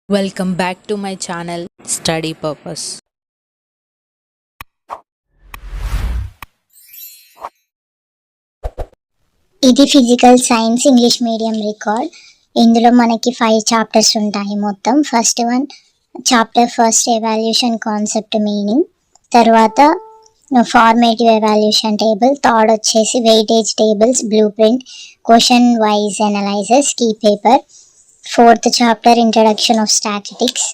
Welcome back to my channel Study Purpose. ఇది physical science English medium record. ఇందులో మనకి 5 chapters ఉంటాయి మొత్తం. First one chapter first evaluation concept meaning, తర్వాత formative evaluation table, third వచ్చేసి weightage tables, blue print, question wise analysers, key paper, fourth chapter introduction of statistics,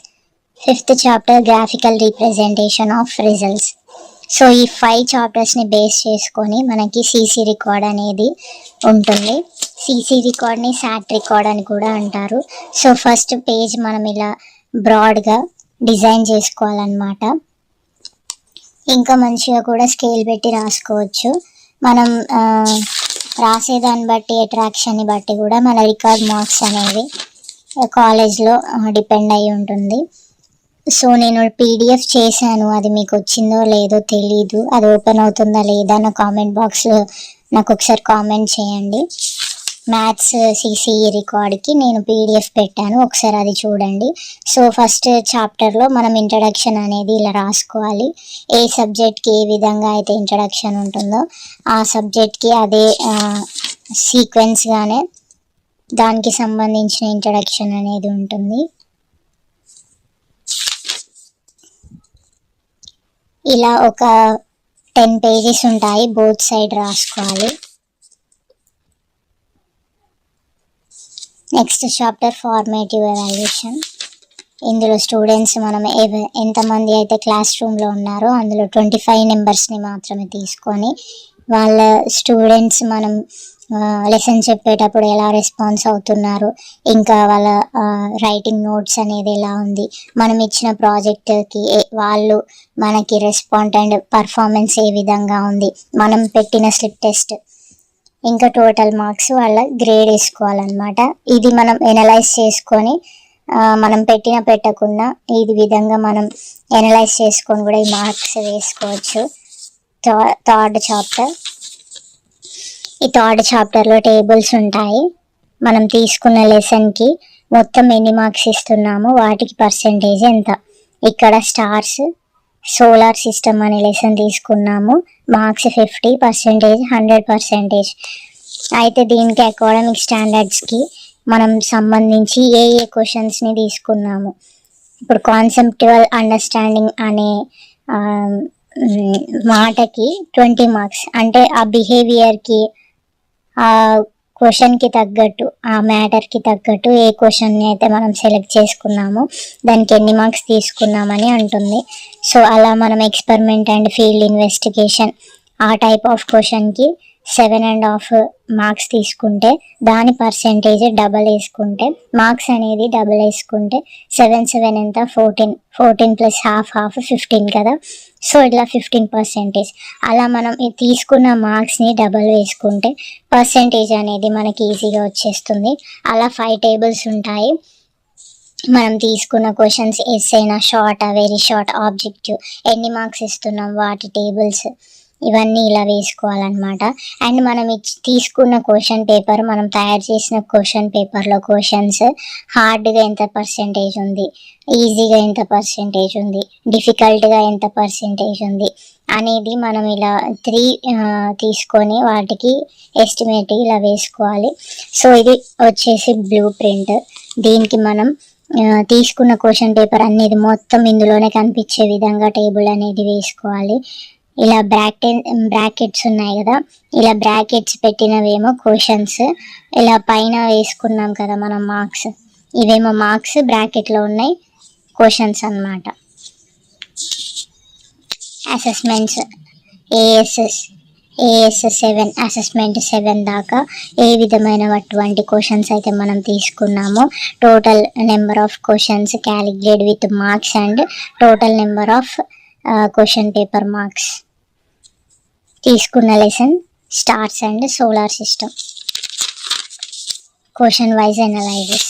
fifth chapter graphical representation of results. So ఈ 5 చాప్టర్స్ని base చేసుకొని మనకి CC record అనేది ఉంటుంది. CC రికార్డ్ని సాట్ record అని కూడా అంటారు. సో ఫస్ట్ పేజ్ మనం ఇలా బ్రాడ్గా డిజైన్ చేసుకోవాలన్నమాట. ఇంకా మంచిగా కూడా స్కేల్ పెట్టి రాసుకోవచ్చు. మనం రాసేదాన్ని బట్టి, అట్రాక్షన్ని బట్టి కూడా మన రికార్డ్ మార్క్స్ అనేవి కాలేజ్లో డిపెండ్ అయి ఉంటుంది. సో నేను పీడిఎఫ్ చేశాను, అది మీకు వచ్చిందో లేదో తెలీదు. అది ఓపెన్ అవుతుందా లేదా నా కామెంట్ బాక్స్లో నాకు ఒకసారి కామెంట్ చేయండి. మ్యాథ్స్ సిసిఈ రికార్డ్కి నేను పీడిఎఫ్ పెట్టాను, ఒకసారి అది చూడండి. సో ఫస్ట్ చాప్టర్లో మనం ఇంట్రడక్షన్ అనేది ఇలా రాసుకోవాలి. ఏ సబ్జెక్ట్కి ఏ విధంగా అయితే ఇంట్రడక్షన్ ఉంటుందో ఆ సబ్జెక్ట్కి అదే సీక్వెన్స్గానే దానికి సంబంధించిన ఇంట్రడక్షన్ అనేది ఉంటుంది. ఇలా ఒక 10 పేజెస్ ఉంటాయి, బోత్ సైడ్ రాసుకోవాలి. Next chapter formative evaluation. ఇందులో స్టూడెంట్స్ మనం ఎంతమంది అయితే క్లాస్ రూమ్లో ఉన్నారో అందులో 25 నెంబర్స్ని మాత్రమే తీసుకొని వాళ్ళ స్టూడెంట్స్ మనం లెసన్ చెప్పేటప్పుడు ఎలా రెస్పాన్స్ అవుతున్నారు, ఇంకా వాళ్ళ రైటింగ్ నోట్స్ అనేది ఎలా ఉంది, మనం ఇచ్చిన ప్రాజెక్ట్కి వాళ్ళు మనకి రెస్పాండ్ అండ్ పర్ఫార్మెన్స్ ఏ విధంగా ఉంది, మనం పెట్టిన స్లిప్ టెస్ట్, ఇంకా టోటల్ మార్క్స్ వాళ్ళ గ్రేడ్ వేసుకోవాలన్నమాట. ఇది మనం ఎనలైజ్ చేసుకొని మనం పెట్టకుండా ఇది విధంగా మనం ఎనలైజ్ చేసుకొని కూడా ఈ మార్క్స్ వేసుకోవచ్చు. Third chapter. ఈ థర్డ్ చాప్టర్లో టేబుల్స్ ఉంటాయి. మనం తీసుకున్న లెసన్కి మొత్తం ఎన్ని మార్క్స్ ఇస్తున్నామో వాటికి పర్సెంటేజ్ ఎంత. ఇక్కడ స్టార్స్ సోలార్ సిస్టమ్ అనే లెసన్ తీసుకున్నాము, మార్క్స్ 50, పర్సెంటేజ్ 100%. అయితే దీనికి అకాడమిక్ స్టాండర్డ్స్కి మనం సంబంధించి ఏ క్వశ్చన్స్ని తీసుకున్నాము. ఇప్పుడు కాన్సెప్చువల్ అండర్స్టాండింగ్ అనే మాటకి 20 మార్క్స్, అంటే ఆ బిహేవియర్కి ఆ క్వశ్చన్కి తగ్గట్టు, ఆ మ్యాటర్కి తగ్గట్టు ఏ క్వశ్చన్ని అయితే మనం సెలెక్ట్ చేసుకున్నామో దానికి ఎన్ని మార్క్స్ తీసుకున్నామని అంటుంది. సో అలా మనం ఎక్స్పెరిమెంట్ అండ్ ఫీల్డ్ ఇన్వెస్టిగేషన్ ఆ టైప్ ఆఫ్ క్వశ్చన్కి 7.5 మార్క్స్ తీసుకుంటే దాని పర్సెంటేజ్ డబల్ వేసుకుంటే, మార్క్స్ అనేది డబల్ వేసుకుంటే 7 ఎంత 14 ప్లస్ హాఫ్ 15 కదా. సో ఇట్లా 15%. అలా మనం తీసుకున్న మార్క్స్ని డబల్ వేసుకుంటే పర్సెంటేజ్ అనేది మనకి ఈజీగా వచ్చేస్తుంది. అలా 5 టేబుల్స్ ఉంటాయి. మనం తీసుకున్న క్వశ్చన్స్ ఎస్సైనా, షార్ట్, వెరీ షార్ట్, ఆబ్జెక్టివ్, ఎన్ని మార్క్స్ ఇస్తున్నాం వాటి టేబుల్స్, ఇవన్నీ ఇలా వేసుకోవాలన్నమాట. అండ్ మనం తీసుకున్న క్వశ్చన్ పేపర్, మనం తయారు చేసిన క్వశ్చన్ పేపర్లో క్వశ్చన్స్ హార్డ్గా ఎంత పర్సెంటేజ్ ఉంది, ఈజీగా ఎంత పర్సెంటేజ్ ఉంది, డిఫికల్ట్గా ఎంత పర్సెంటేజ్ ఉంది అనేది మనం ఇలా 3 తీసుకొని వాటికి ఎస్టిమేట్ ఇలా వేసుకోవాలి. సో ఇది వచ్చేసి బ్లూ ప్రింట్. దీనికి మనం తీసుకున్న క్వశ్చన్ పేపర్ అనేది మొత్తం ఇందులోనే కనిపించే విధంగా టేబుల్ అనేది వేసుకోవాలి. ఇలా బ్రాకెట్స్ ఉన్నాయి కదా, ఇలా బ్రాకెట్స్ పెట్టినవేమో క్వశ్చన్స్, ఇలా పైన వేసుకున్నాం కదా మనం మార్క్స్, ఇవేమో మార్క్స్ బ్రాకెట్లో ఉన్నాయి క్వశ్చన్స్ అన్నమాట. అసెస్మెంట్స్ ఏఎస్ 7 అసెస్మెంట్ 7 దాకా ఏ విధమైనటువంటి క్వశ్చన్స్ అయితే మనం తీసుకున్నామో total number of questions calculate with marks and total number of question paper marks. తీసుకున్న lesson stars and solar system, question wise analyzers.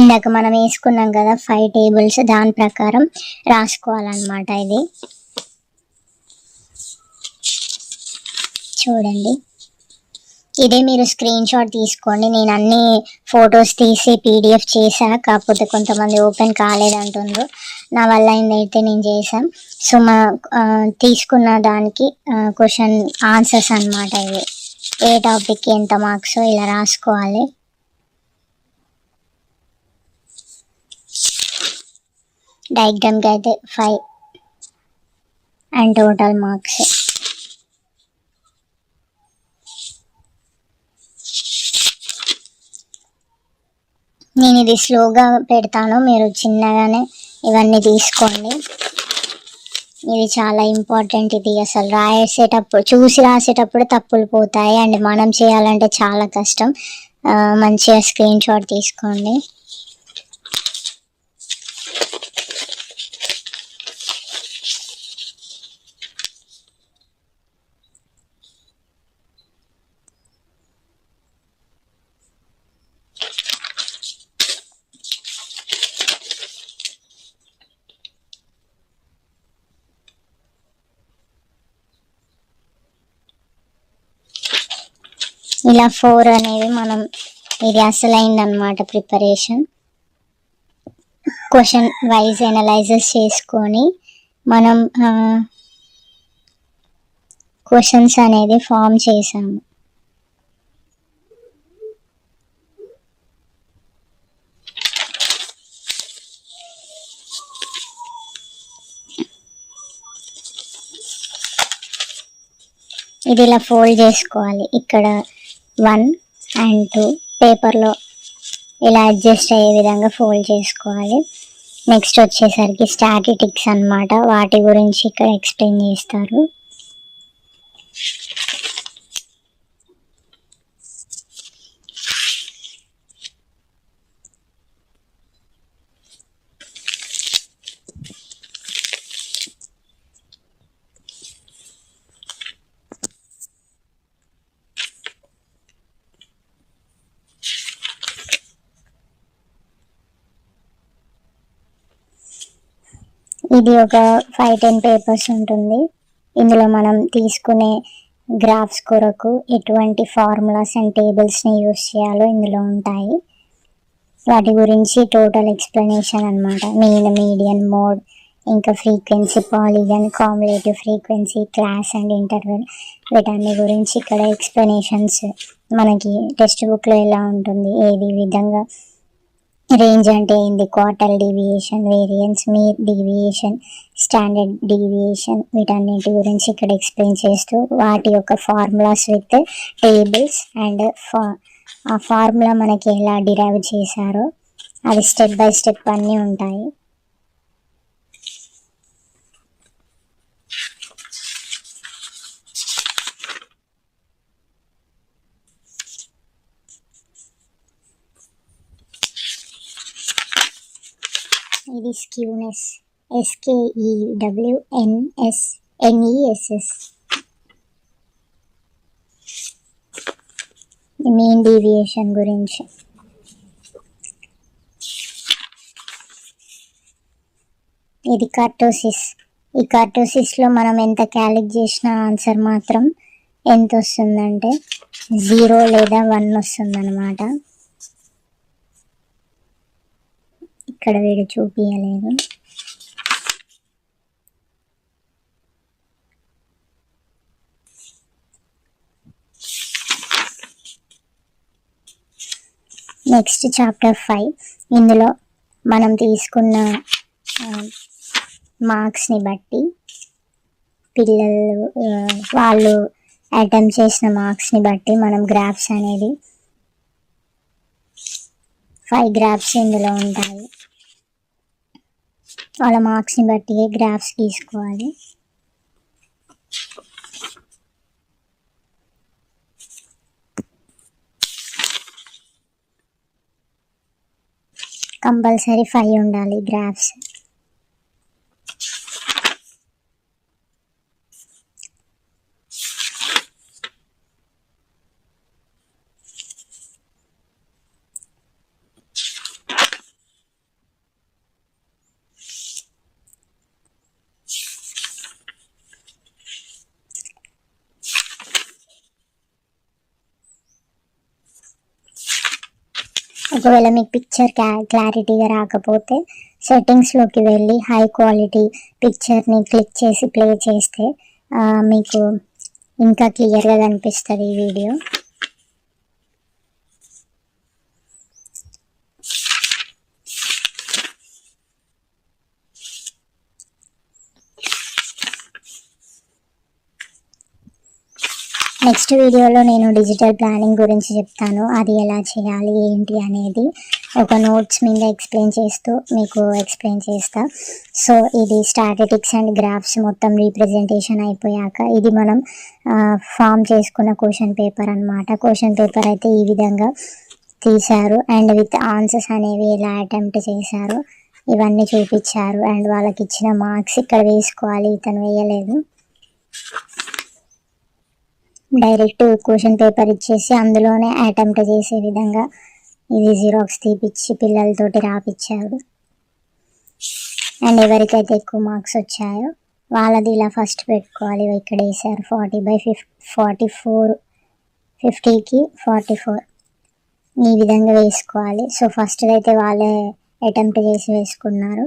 ఇందాక మనం వేసుకున్నాం కదా 5 టేబుల్స్, దాని ప్రకారం రాసుకోవాలన్నమాట. ఇది చూడండి, ఇదే మీరు స్క్రీన్ షాట్ తీసుకోండి. నేను అన్ని ఫొటోస్ తీసి పీడిఎఫ్ చేశా, కాకపోతే కొంతమంది ఓపెన్ కాలేదంటుండ్రు. నా వల్ల అయిందైతే నేను చేశాను. సో తీసుకున్న దానికి క్వశ్చన్ ఆన్సర్స్ అన్నమాట ఇవి. ఏ టాపిక్కి ఎంత మార్క్స్ ఇలా రాసుకోవాలి. డయాగ్రామ్కి అయితే 5 అండ్ టోటల్ మార్క్స్. నేను ఇది స్లోగా పెడతాను, మీరు చిన్నగానే ఇవన్నీ తీసుకోండి. ఇది చాలా ఇంపార్టెంట్. ఇది అసలు రాసేటప్పుడు చూసి రాసేటప్పుడు తప్పులు పోతాయి అండ్ మనం చేయాలంటే చాలా కష్టం. మంచిగా స్క్రీన్ షాట్ తీసుకోండి. ఇలా 4 అనేవి మనం ఇది అసలైందనమాట ప్రిపరేషన్. క్వశ్చన్ వైజ్ అనలైజెస్ చేసుకొని మనం క్వశ్చన్స్ అనేది ఫామ్ చేసాము. ఇది ఇలా ఫోల్డ్ చేసుకోవాలి. ఇక్కడ 1 and 2 పేపర్లో ఇలా అడ్జస్ట్ అయ్యే విధంగా ఫోల్డ్ చేసుకోవాలి. నెక్స్ట్ వచ్చేసరికి స్టాటిస్టిక్స్ అన్నమాట, వాటి గురించి ఇక్కడ ఎక్స్ప్లెయిన్ చేస్తారు. ఇది ఒక 5-10 పేపర్స్ ఉంటుంది. ఇందులో మనం తీసుకునే గ్రాఫ్స్ కొరకు ఎటువంటి ఫార్ములాస్ అండ్ టేబుల్స్ని యూస్ చేయాలో ఇందులో ఉంటాయి. వాటి గురించి టోటల్ ఎక్స్ప్లెనేషన్ అన్నమాట. మీన్, మీడియన్, మోడ్, ఇంకా frequency, polygon, combinative frequency, class and interval, వీటన్ని గురించి ఇక్కడ ఎక్స్ప్లెనేషన్స్ మనకి టెక్స్ట్ బుక్లో ఎలా ఉంటుంది, ఏది విధంగా రేంజ్ అంటే ఏంది, quartile deviation, variance, mean deviation, standard deviation, వీటన్నిటి గురించి ఇక్కడ ఎక్స్ప్లెయిన్ చేస్తూ వాటి యొక్క ఫార్ములాస్ విత్ టేబుల్స్ అండ్ ఆ ఫార్ములా మనకి ఎలా డిరైవ్ చేశారో అది స్టెప్ బై స్టెప్ అన్నీ ఉంటాయి. ఇది స్క్యూనెస్, SKEWNESS, మీన్ డీవియేషన్ గురించి. ఇది కర్టోసిస్. ఈ కర్టోసిస్లో మనం ఎంత క్యాలిక్యులేట్ చేసిన ఆన్సర్ మాత్రం ఎంత వస్తుందంటే 0 లేదా 1 వస్తుందన్నమాట. ఇక్కడ వీడు చూపించలేదు. Next chapter 5. ఇందులో మనం తీసుకున్న మార్క్స్ని బట్టి పిల్లలు వాళ్ళు అటెంప్ట్ చేసిన మార్క్స్ని బట్టి మనం గ్రాఫ్స్ అనేది 5 గ్రాఫ్స్ ఇందులో ఉంటాయి. వాళ్ళ మార్క్స్ని బట్టి గ్రాఫ్స్ తీసుకోవాలి. కంపల్సరీ 5 ఉండాలి గ్రాఫ్స్. ఒకవేళ మీకు పిక్చర్ క్లారిటీగా రాకపోతే సెట్టింగ్స్లోకి వెళ్ళి హై క్వాలిటీ పిక్చర్ని క్లిక్ చేసి ప్లే చేస్తే మీకు ఇంకా క్లియర్గా కనిపిస్తుంది ఈ వీడియో. నెక్స్ట్ వీడియోలో నేను డిజిటల్ ప్లానింగ్ గురించి చెప్తాను, అది ఎలా చేయాలి ఏంటి అనేది ఒక నోట్స్ మీద ఎక్స్ప్లెయిన్ చేస్తా. సో ఇది స్టాటిస్టిక్స్ అండ్ గ్రాఫ్స్ మొత్తం రీప్రజెంటేషన్ అయిపోయాక ఇది మనం ఫామ్ చేసుకున్న క్వశ్చన్ పేపర్ అన్నమాట. క్వశ్చన్ పేపర్ అయితే ఈ విధంగా తీశారు అండ్ విత్ ఆన్సర్స్ అనేవి ఎలా అటెంప్ట్ చేశారు ఇవన్నీ చూపించారు అండ్ వాళ్ళకి ఇచ్చిన మార్క్స్ ఇక్కడ వేసుకోవాలి, ఇతను వేయలేదు. డైరెక్ట్ క్వశ్చన్ పేపర్ ఇచ్చేసి అందులోనే అటెంప్ట్ చేసే విధంగా ఇది జిరాక్స్ తీపిచ్చి పిల్లలతోటి రాపిచ్చాడు. అండ్ ఎవరికైతే ఎక్కువ మార్క్స్ వచ్చాయో వాళ్ళది ఇలా ఫస్ట్ పెట్టుకోవాలి. ఇక్కడ వేసారు 40/44 50కి 44 ఈ విధంగా వేసుకోవాలి. సో ఫస్ట్ అయితే వాళ్ళే అటెంప్ట్ చేసి వేసుకున్నారు.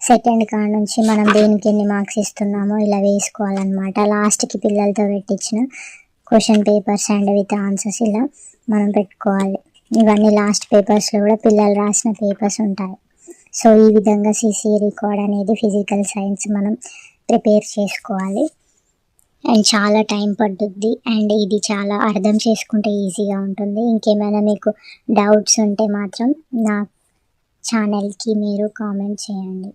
సెకండ్ కాడ నుంచి మనం దేనికి ఎన్ని మార్క్స్ ఇస్తున్నామో ఇలా వేసుకోవాలన్నమాట. లాస్ట్కి పిల్లలతో పెట్టించిన question papers and with answers ఇలా మనం పెట్టుకోవాలి. ఇవన్నీ లాస్ట్ పేపర్స్లో కూడా పిల్లలు రాసిన పేపర్స్ ఉంటాయి. సో ఈ విధంగా సిసి రికార్డ్ అనేది ఫిజికల్ సైన్స్ మనం ప్రిపేర్ చేసుకోవాలి అండ్ చాలా టైం పడుతుంది అండ్ ఇది చాలా అర్థం చేసుకుంటే ఈజీగా ఉంటుంది. ఇంకేమైనా మీకు డౌట్స్ ఉంటే మాత్రం నా ఛానల్కి మీరు కామెంట్ చేయండి.